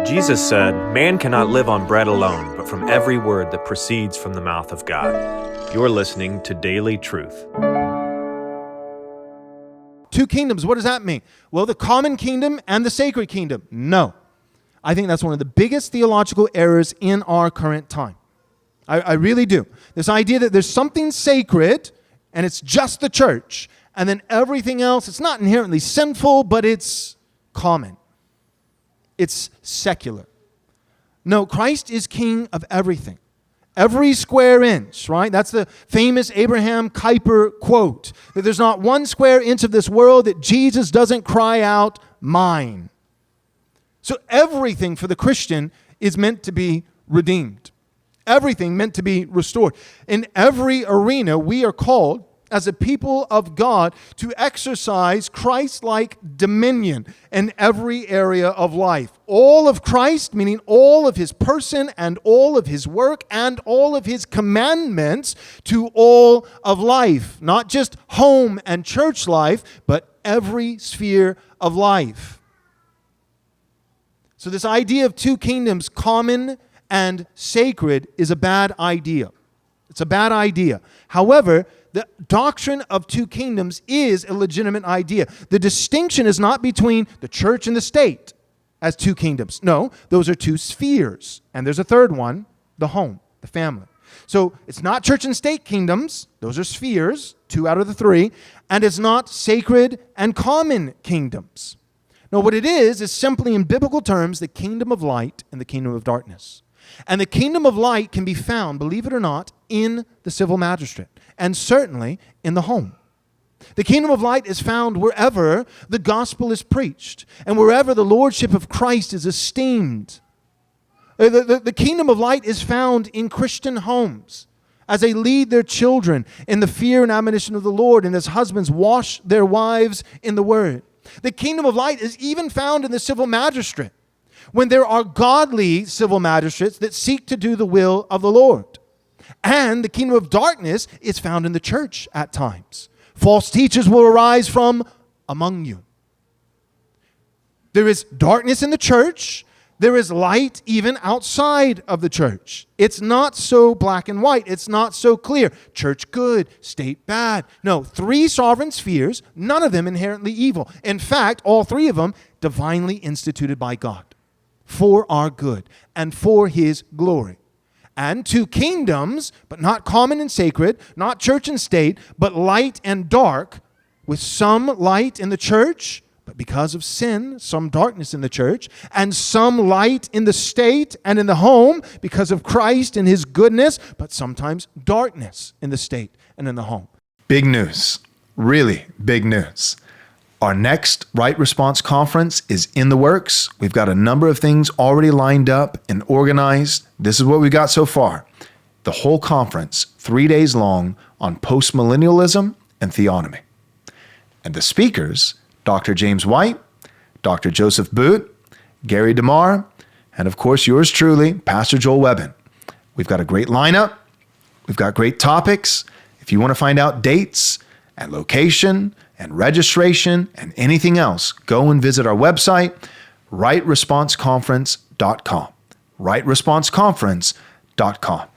Jesus said, "Man cannot live on bread alone, but from every word that proceeds from the mouth of God." You're listening to Daily Truth. Two kingdoms, what does that mean? Well, the common kingdom and the sacred kingdom. No. I think that's one of the biggest theological errors in our current time. I really do. This idea that there's something sacred and it's just the church, and then everything else, it's not inherently sinful, but it's common. It's secular. No, Christ is king of everything. Every square inch, right? That's the famous Abraham Kuyper quote, that there's not one square inch of this world that Jesus doesn't cry out, "Mine." So everything for the Christian is meant to be redeemed. Everything meant to be restored. In every arena, we are called as a people of God to exercise Christ-like dominion in every area of life. All of Christ, meaning all of his person and all of his work and all of his commandments to all of life. Not just home and church life, but every sphere of life. So this idea of two kingdoms, common and sacred, is a bad idea. It's a bad idea. However, the doctrine of two kingdoms is a legitimate idea. The distinction is not between the church and the state as two kingdoms. No, those are two spheres. And there's a third one, the home, the family. So it's not church and state kingdoms. Those are spheres, 2 out of the 3. And it's not sacred and common kingdoms. No, what it is simply in biblical terms, the kingdom of light and the kingdom of darkness. And the kingdom of light can be found, believe it or not, in the civil magistrate, and certainly in the home. The kingdom of light is found wherever the gospel is preached and wherever the lordship of Christ is esteemed. The kingdom of light is found in Christian homes as they lead their children in the fear and admonition of the Lord, and as husbands wash their wives in the word. The kingdom of light is even found in the civil magistrate, when there are godly civil magistrates that seek to do the will of the Lord. And the kingdom of darkness is found in the church at times. False teachers will arise from among you. There is darkness in the church. There is light even outside of the church. It's not so black and white. It's not so clear. Church good, state bad. No, 3 sovereign spheres, none of them inherently evil. In fact, all 3 of them divinely instituted by God for our good and for his glory. And 2 kingdoms, but not common and sacred, not church and state, but light and dark, with some light in the church, but because of sin, some darkness in the church, and some light in the state and in the home because of Christ and his goodness, but sometimes darkness in the state and in the home. Big news, really big news. Our next Right Response Conference is in the works. We've got a number of things already lined up and organized. This is what we got so far. The whole conference, 3 days long, on Postmillennialism and Theonomy. And the speakers, Dr. James White, Dr. Joseph Boot, Gary DeMar, and of course yours truly, Pastor Joel Webbon. We've got a great lineup. We've got great topics. If you want to find out dates and location and registration and anything else, go and visit our website, rightresponseconference.com. rightresponseconference.com.